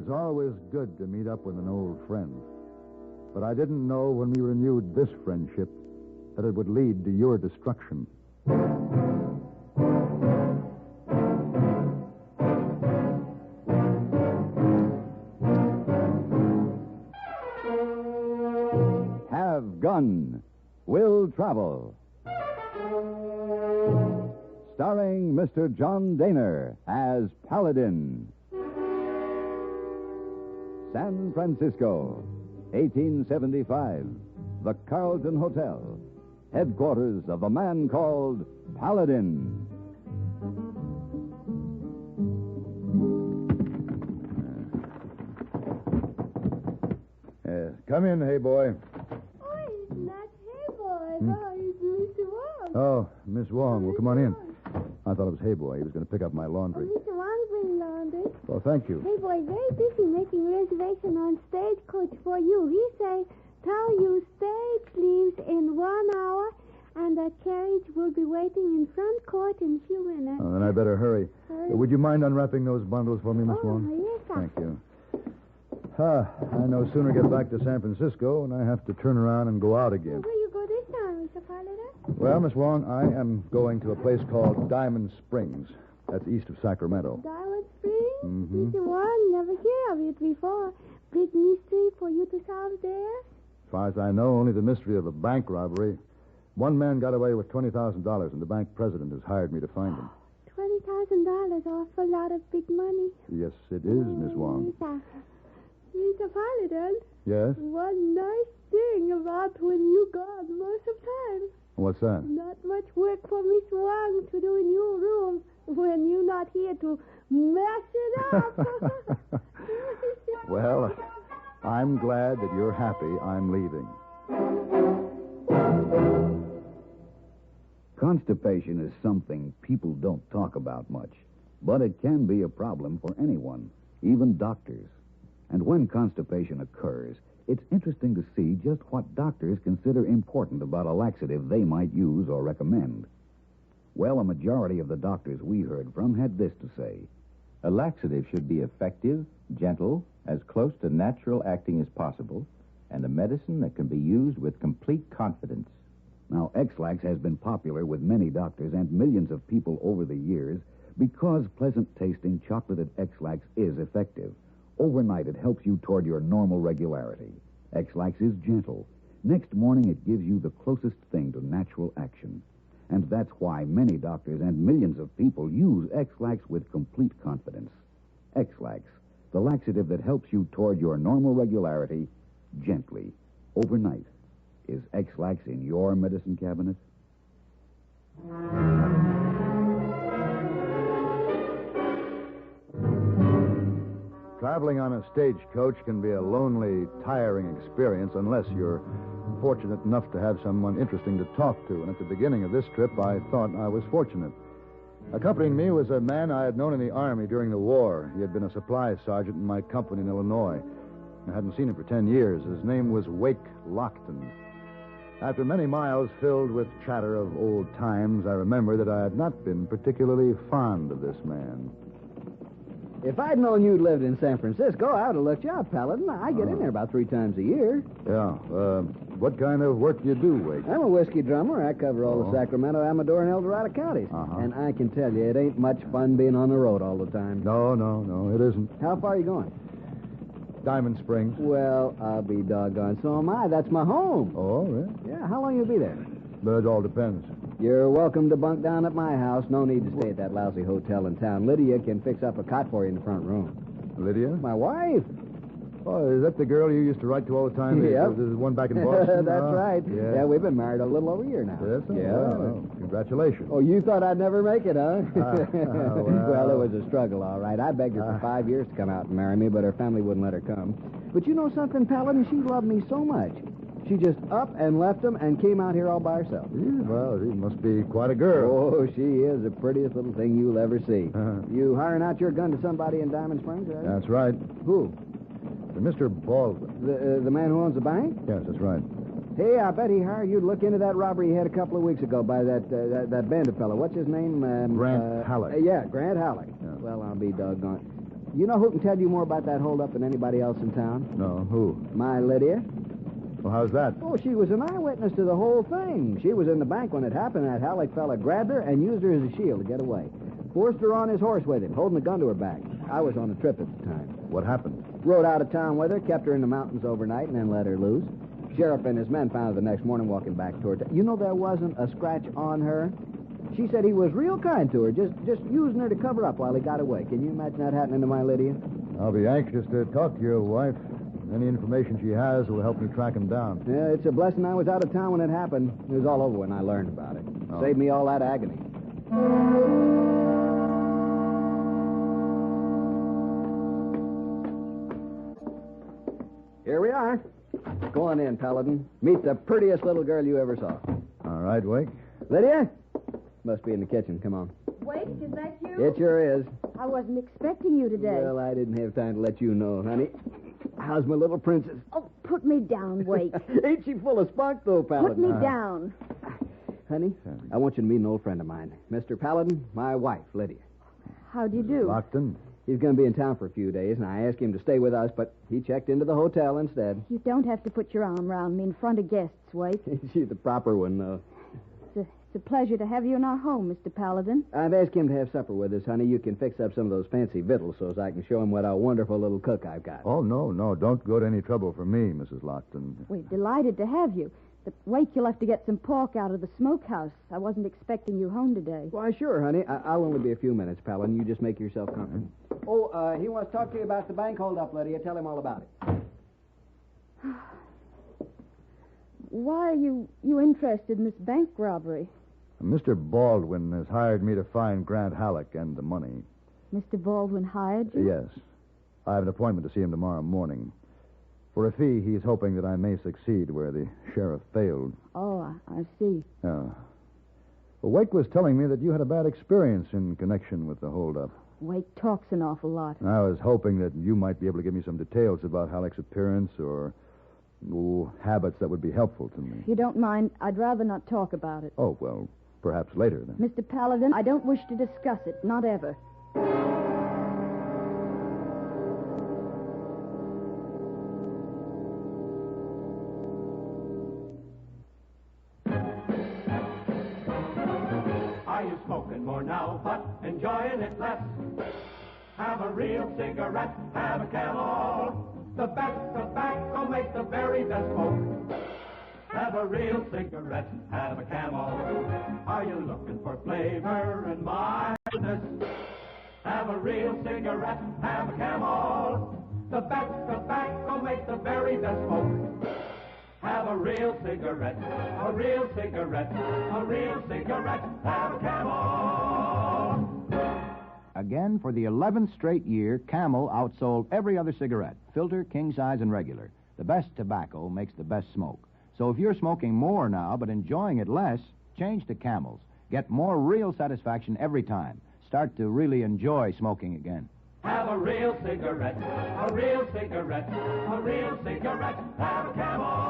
it's always good to meet up with an old friend. But I didn't know when we renewed this friendship that it would lead to your destruction. Have Gun, Will Travel. Starring Mr. John Dehner as Paladin. San Francisco, 1875. The Carlton Hotel, headquarters of a man called Paladin. Come in, hey boy. Oh, it's not Hey Boy. Oh, it's Mr. Wong. Oh, Miss Wong. Well, come on in. I thought it was Hey Boy. He was going to pick up my laundry. Oh, Mr. Wong bring laundry. Well, thank you. Hey Boy, very busy making reservation on Stagecoach for you. He say, tell you stage leaves in 1 hour, and the carriage will be waiting in front court in a few minutes. Oh, then I better hurry. Would you mind unwrapping those bundles for me, Miss Oh, Wong? yes, sir. Thank you. I no sooner get back to San Francisco and I have to turn around and go out again. Where you go this time, Mr. Paladin? Well, Miss Wong, I am going to a place called Diamond Springs. That's east of Sacramento. Diamond Springs? Mm-hmm. Mr. Wong, never hear of it before. Big mystery for you to solve there? As far as I know, only the mystery of a bank robbery. One man got away with $20,000, and the bank president has hired me to find him. $20,000, awful lot of big money. Yes, it is, Miss Wong. Mr. Paladin. Yes? One nice thing about when you gone most of time. What's that? Not much work for Miss Wong to do in your room when you're not here to mess it up. Well, I'm glad that you're happy I'm leaving. Constipation is something people don't talk about much, but it can be a problem for anyone, even doctors. And when constipation occurs, it's interesting to see just what doctors consider important about a laxative they might use or recommend. Well, a majority of the doctors we heard from had this to say. A laxative should be effective, gentle, as close to natural acting as possible, and a medicine that can be used with complete confidence. Now, X-Lax has been popular with many doctors and millions of people over the years because pleasant-tasting chocolated X-Lax is effective. Overnight, it helps you toward your normal regularity. X-Lax is gentle. Next morning, it gives you the closest thing to natural action. And that's why many doctors and millions of people use X-Lax with complete confidence. X-Lax, the laxative that helps you toward your normal regularity gently, overnight. Is X-Lax in your medicine cabinet? Traveling on a stagecoach can be a lonely, tiring experience unless you're fortunate enough to have someone interesting to talk to. And at the beginning of this trip, I thought I was fortunate. Accompanying me was a man I had known in the Army during the war. He had been a supply sergeant in my company in Illinois. I hadn't seen him for 10 years. His name was Wake Lockton. After many miles filled with chatter of old times, I remember that I had not been particularly fond of this man. If I'd known you'd lived in San Francisco, I would have looked you up, Paladin. I get in there about 3 times a year. Yeah. What kind of work do you do, Wake? I'm a whiskey drummer. I cover all the Sacramento, Amador, and El Dorado counties. Uh-huh. And I can tell you, it ain't much fun being on the road all the time. No, it isn't. How far are you going? Diamond Springs. Well, I'll be doggone. So am I. That's my home. Oh, really? Yeah, how long you be there? But it all depends. You're welcome to bunk down at my house. No need to stay at that lousy hotel in town. Lydia can fix up a cot for you in the front room. Lydia? My wife. Oh, is that the girl you used to write to all the time? Yep. There's one back in Boston? That's right. Yeah. We've been married a little over a year now. Yes, sir? Yeah. Well, congratulations. Oh, you thought I'd never make it, huh? Well, it was a struggle, all right. I begged her for 5 years to come out and marry me, but her family wouldn't let her come. But you know something, Paladin? She loved me so much. She just up and left them and came out here all by herself. Yeah, well, she must be quite a girl. Oh, she is the prettiest little thing you'll ever see. You hiring out your gun to somebody in Diamond Springs, right? That's right. Who? Mr. Baldwin. The man who owns the bank? Yes, that's right. Hey, I bet he hired you to look into that robbery he had a couple of weeks ago by that bandit fellow. What's his name? Grant Halleck. Yeah, Grant Halleck. Yeah. Well, I'll be doggone. You know who can tell you more about that holdup than anybody else in town? No, who? My Lydia. Well, how's that? Oh, she was an eyewitness to the whole thing. She was in the bank when it happened. That Halleck fella grabbed her and used her as a shield to get away. Forced her on his horse with him, holding a gun to her back. I was on a trip at the time. What happened? Rode out of town with her, kept her in the mountains overnight, and then let her loose. Sheriff and his men found her the next morning walking back toward town. You know there wasn't a scratch on her? She said he was real kind to her, just using her to cover up while he got away. Can you imagine that happening to my Lydia? I'll be anxious to talk to your wife. Any information she has will help me track him down. Yeah, it's a blessing I was out of town when it happened. It was all over when I learned about it. Oh. Saved me all that agony. Here we are. Go on in, Paladin. Meet the prettiest little girl you ever saw. All right, Wake. Lydia? Must be in the kitchen. Come on. Wait, is that you? It sure is. I wasn't expecting you today. Well, I didn't have time to let you know, honey. How's my little princess? Oh, put me down, Wake. Ain't she full of spunk, though, Paladin? Put me down. Honey, I want you to meet an old friend of mine. Mr. Paladin, my wife, Lydia. How do you do? Lockton? He's going to be in town for a few days, and I asked him to stay with us, but he checked into the hotel instead. You don't have to put your arm around me in front of guests, Wake. She's the proper one, though. It's a pleasure to have you in our home, Mr. Paladin. I've asked him to have supper with us, honey. You can fix up some of those fancy victuals so as I can show him what a wonderful little cook I've got. Oh, no. Don't go to any trouble for me, Mrs. Lockton. We're delighted to have you. But, Wake, you'll have to get some pork out of the smokehouse. I wasn't expecting you home today. Why, sure, honey. I'll only be a few minutes, Paladin. You just make yourself comfortable. Oh, he wants to talk to you about the bank holdup, Lydia. Tell him all about it. Why are you interested in this bank robbery? Mr. Baldwin has hired me to find Grant Halleck and the money. Mr. Baldwin hired you? Yes. I have an appointment to see him tomorrow morning. For a fee, he's hoping that I may succeed where the sheriff failed. Oh, I see. Well, Wake was telling me that you had a bad experience in connection with the holdup. Wake talks an awful lot. I was hoping that you might be able to give me some details about Halleck's appearance or habits that would be helpful to me. If you don't mind, I'd rather not talk about it. Oh, well, perhaps later then. Mr. Paladin, I don't wish to discuss it. Not ever. Are you smoking more now, but enjoying it less? Have a real cigarette, have a Camel. The best tobacco makes the very best smoke. Have a real cigarette, have a Camel. Are you looking for flavor and mildness? Have a real cigarette, have a Camel. The best tobacco makes the very best smoke. Have a real cigarette, a real cigarette, a real cigarette, have a Camel. Again, for the 11th straight year, Camel outsold every other cigarette, filter, king size, and regular. The best tobacco makes the best smoke. So if you're smoking more now but enjoying it less, change to Camels. Get more real satisfaction every time. Start to really enjoy smoking again. Have a real cigarette, a real cigarette, a real cigarette, have a Camel.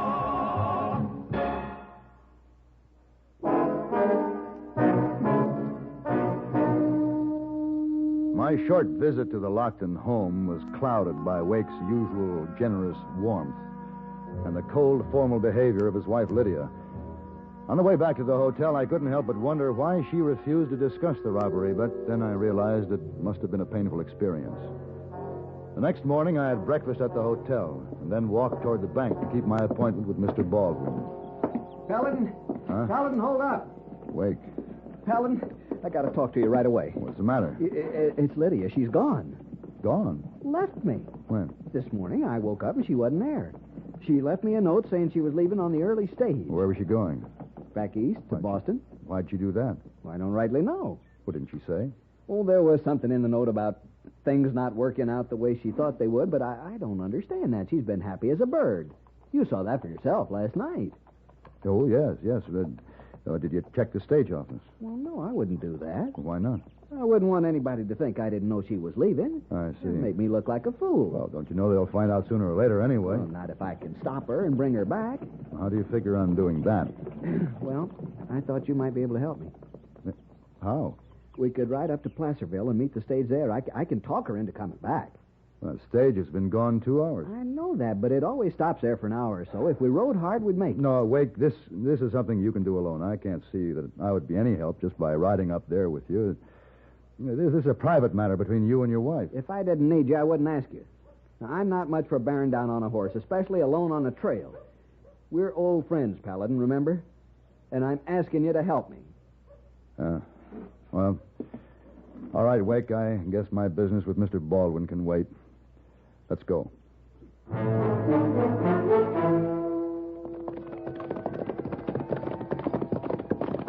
My short visit to the Lockton home was clouded by Wake's usual generous warmth and the cold, formal behavior of his wife, Lydia. On the way back to the hotel, I couldn't help but wonder why she refused to discuss the robbery, but then I realized it must have been a painful experience. The next morning, I had breakfast at the hotel and then walked toward the bank to keep my appointment with Mr. Baldwin. Paladin? Huh? Paladin, hold up. Wake, Paladin, I got to talk to you right away. what's the matter? It's Lydia. She's gone. Gone? Left me. When? This morning, I woke up and she wasn't there. She left me a note saying she was leaving on the early stage. Where was she going? Back east to Boston. Why'd she do that? Well, I don't rightly know. What didn't she say? Oh, there was something in the note about things not working out the way she thought they would, but I don't understand that. She's been happy as a bird. You saw that for yourself last night. Oh, yes. Did you check the stage office? Well, no, I wouldn't do that. Why not? I wouldn't want anybody to think I didn't know she was leaving. I see. It'd make me look like a fool. Well, don't you know they'll find out sooner or later anyway? Well, not if I can stop her and bring her back. How do you figure on doing that? Well, I thought you might be able to help me. How? We could ride up to Placerville and meet the stage there. I can talk her into coming back. The stage has been gone 2 hours. I know that, but it always stops there for an hour or so. If we rode hard, we'd make it. No, Wake, this is something you can do alone. I can't see that I would be any help just by riding up there with you. This is a private matter between you and your wife. If I didn't need you, I wouldn't ask you. Now, I'm not much for bearing down on a horse, especially alone on a trail. We're old friends, Paladin, remember? And I'm asking you to help me. Well, all right, Wake, I guess my business with Mr. Baldwin can wait. Let's go.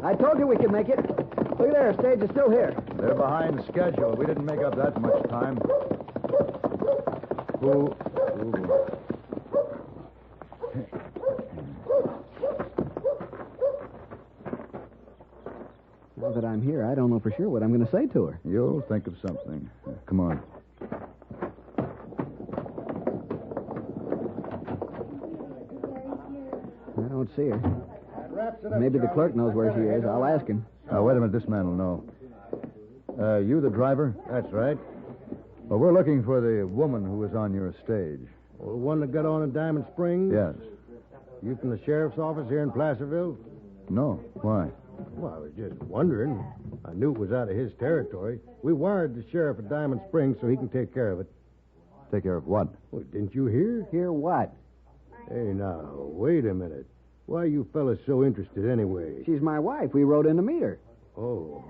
I told you we could make it. Look there, stage is still here. They're behind schedule. We didn't make up that much time. Ooh. Now that I'm here, I don't know for sure what I'm going to say to her. You'll think of something. Come on. I don't see her. Maybe the clerk knows where she is. I'll ask him. Wait a minute. This man will know. You the driver? That's right. Well, we're looking for the woman who was on your stage. Well, the one that got on in Diamond Springs? Yes. You from the sheriff's office here in Placerville? No. Why? Well, I was just wondering. I knew it was out of his territory. We wired the sheriff at Diamond Springs so he can take care of it. Take care of what? Well, didn't you hear? Hear what? Hey, now, wait a minute. Why are you fellas so interested anyway? She's my wife. We rode in to meet her. Oh.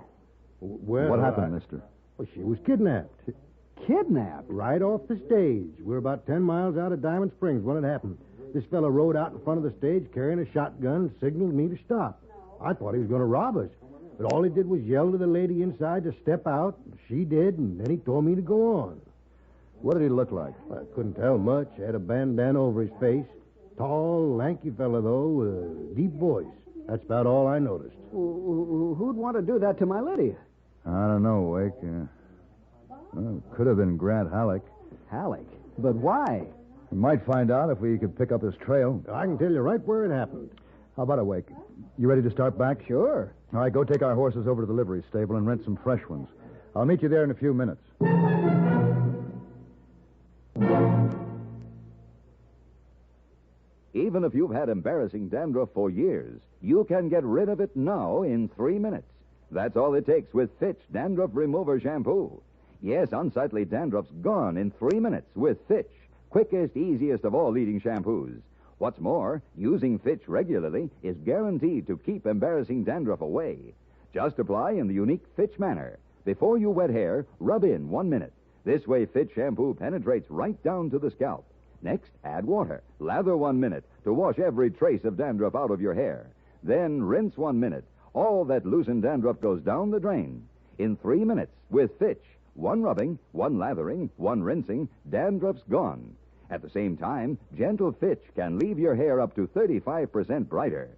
Well, What happened, mister? Well, she was kidnapped. Kidnapped? Right off the stage. We're about 10 miles out of Diamond Springs when it happened. This fellow rode out in front of the stage carrying a shotgun and signaled me to stop. I thought he was going to rob us. But all he did was yell to the lady inside to step out. She did, and then he told me to go on. What did he look like? I couldn't tell much. Had a bandana over his face. Tall, lanky fellow, though, with a deep voice. That's about all I noticed. Who'd want to do that to my Lydia? I don't know, Wake. Well, it could have been Grant Halleck. Halleck? But why? We might find out if we could pick up his trail. I can tell you right where it happened. How about it, Wake? You ready to start back? Sure. All right, go take our horses over to the livery stable and rent some fresh ones. I'll meet you there in a few minutes. Even if you've had embarrassing dandruff for years, you can get rid of it now in 3 minutes. That's all it takes with Fitch Dandruff Remover Shampoo. Yes, unsightly dandruff's gone in 3 minutes with Fitch. Quickest, easiest of all leading shampoos. What's more, using Fitch regularly is guaranteed to keep embarrassing dandruff away. Just apply in the unique Fitch manner. Before you wet hair, rub in 1 minute. This way, Fitch shampoo penetrates right down to the scalp. Next, add water. Lather 1 minute to wash every trace of dandruff out of your hair. Then rinse 1 minute. All that loosened dandruff goes down the drain. In 3 minutes, with Fitch, 1 rubbing, 1 lathering, 1 rinsing, dandruff's gone. At the same time, gentle Fitch can leave your hair up to 35% brighter.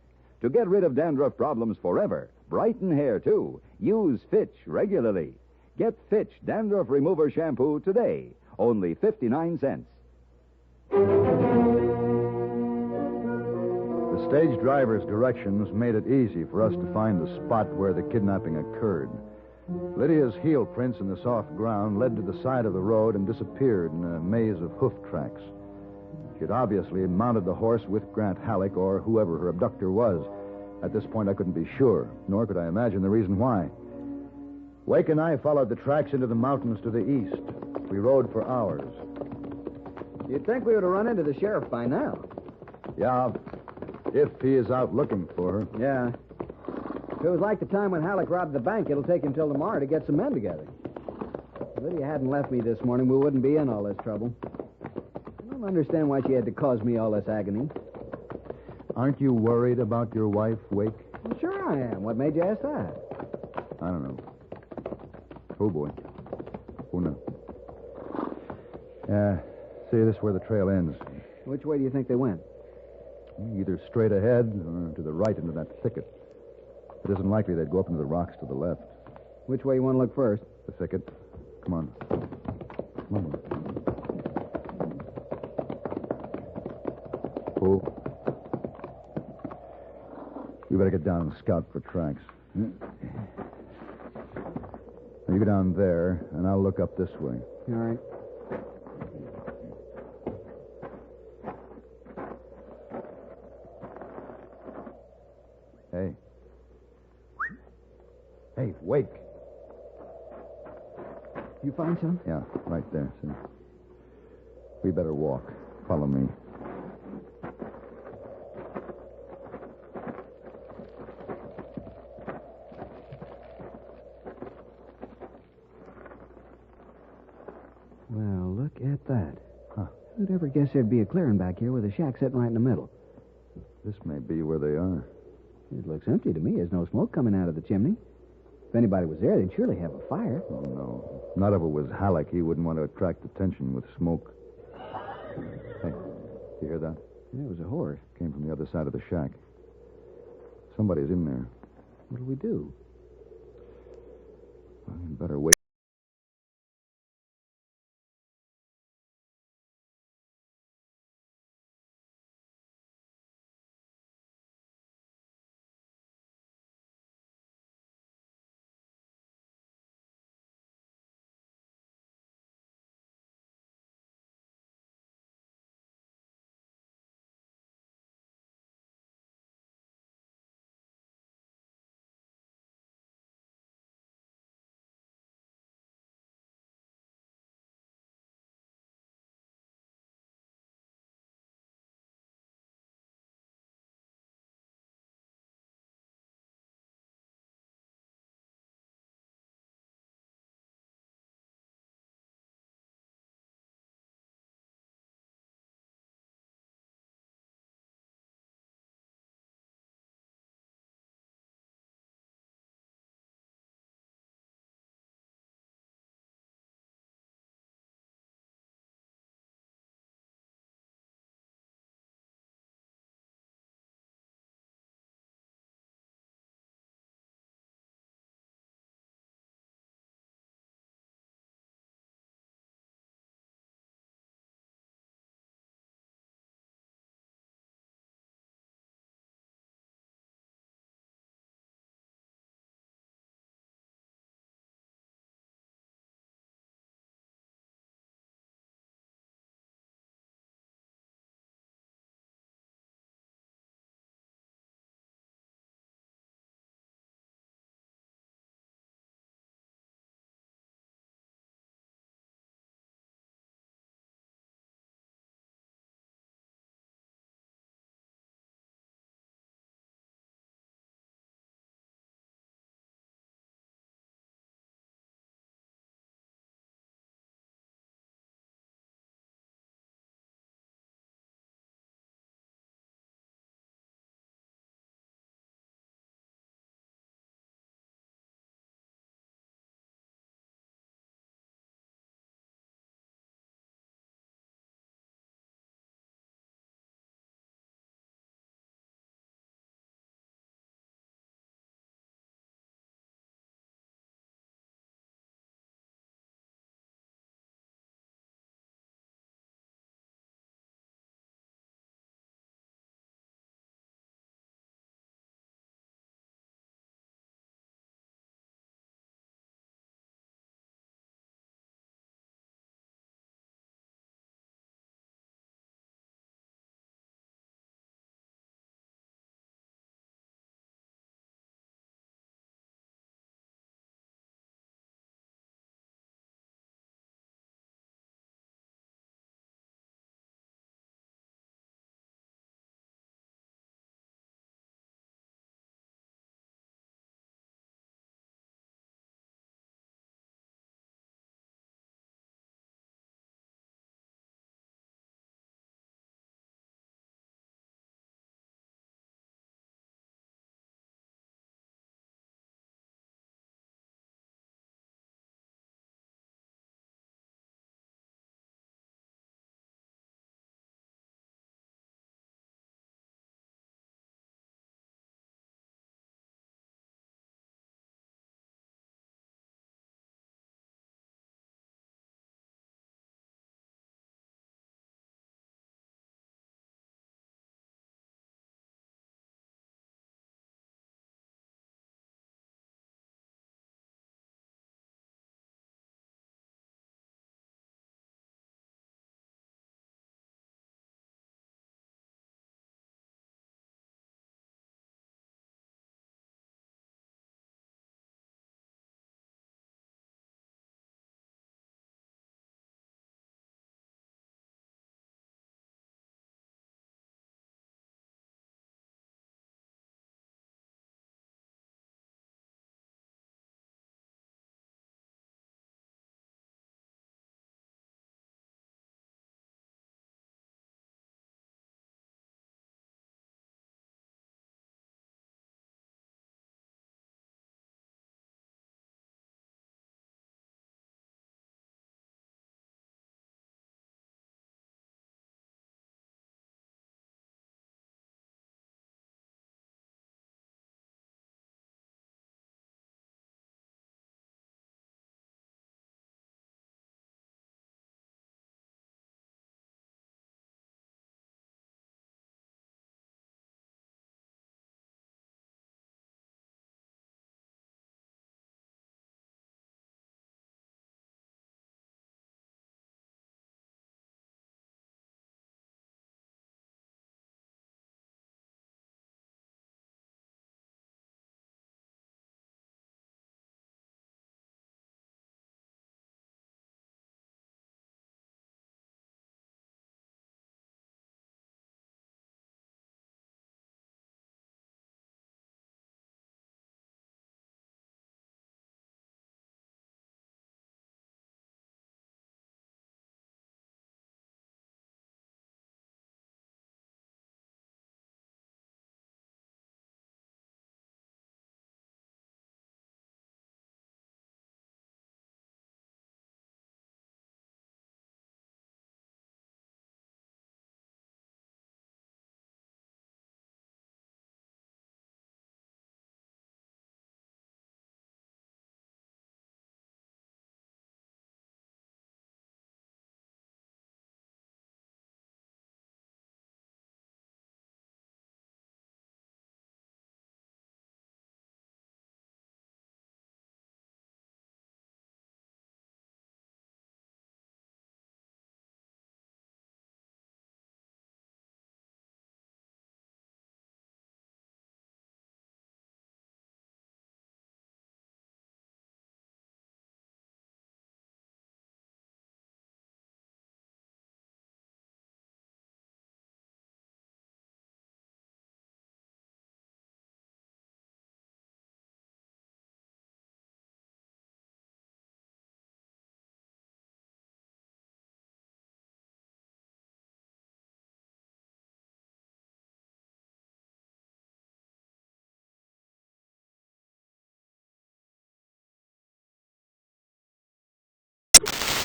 To get rid of dandruff problems forever, brighten hair too, use Fitch regularly. Get Fitch Dandruff Remover Shampoo today. Only 59 cents. The stage driver's directions made it easy for us to find the spot where the kidnapping occurred. Lydia's heel prints in the soft ground led to the side of the road and disappeared in a maze of hoof tracks. She had obviously mounted the horse with Grant Halleck or whoever her abductor was. At this point, I couldn't be sure, nor could I imagine the reason why. Wake and I followed the tracks into the mountains to the east. We rode for hours. You'd think we would have run into the sheriff by now. Yeah, if he is out looking for her. Yeah. If it was like the time when Halleck robbed the bank, it'll take until tomorrow to get some men together. If Lydia hadn't left me this morning, we wouldn't be in all this trouble. I don't understand why she had to cause me all this agony. Aren't you worried about your wife, Wake? Well, sure I am. What made you ask that? I don't know. Oh, boy. Oh, no. See, this is where the trail ends. Which way do you think they went? Either straight ahead or to the right into that thicket. It isn't likely they'd go up into the rocks to the left. Which way you want to look first? The thicket. Come on. Come on. Oh. We better get down and scout for tracks. You go down there, and I'll look up this way. All right. Hey. Hey, wake. You find some? Yeah, right there, see? We better walk. Follow me. Well, look at that. Huh. Who'd ever guess there'd be a clearing back here with a shack sitting right in the middle? This may be where they are. It looks empty to me. There's no smoke coming out of the chimney. If anybody was there, they'd surely have a fire. Oh, no. Not if it was Halleck. He wouldn't want to attract attention with smoke. Hey, you hear that? Yeah, it was a horse. Came from the other side of the shack. Somebody's in there. What do we do? Well, you'd better wait.